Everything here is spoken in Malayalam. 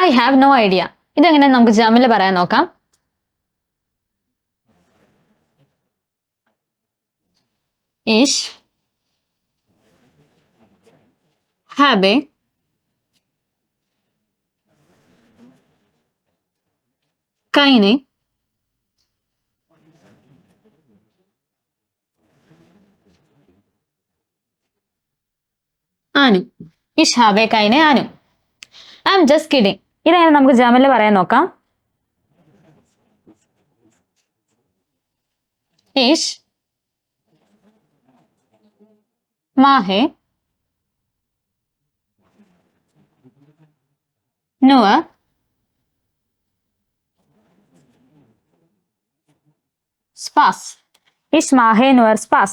I have no idea. ഇതെങ്ങനെ നമുക്ക് ജർമ്മനിൽ പറയാൻ നോക്കാം. Ich habe keine Ahnung. Ich habe keine Ahnung. I'm just kidding. ഇതെങ്ങനെ നമുക്ക് ജർമ്മനിൽ പറയാൻ നോക്കാം. Ich mache nur Spaß. Ich mache nur Spaß.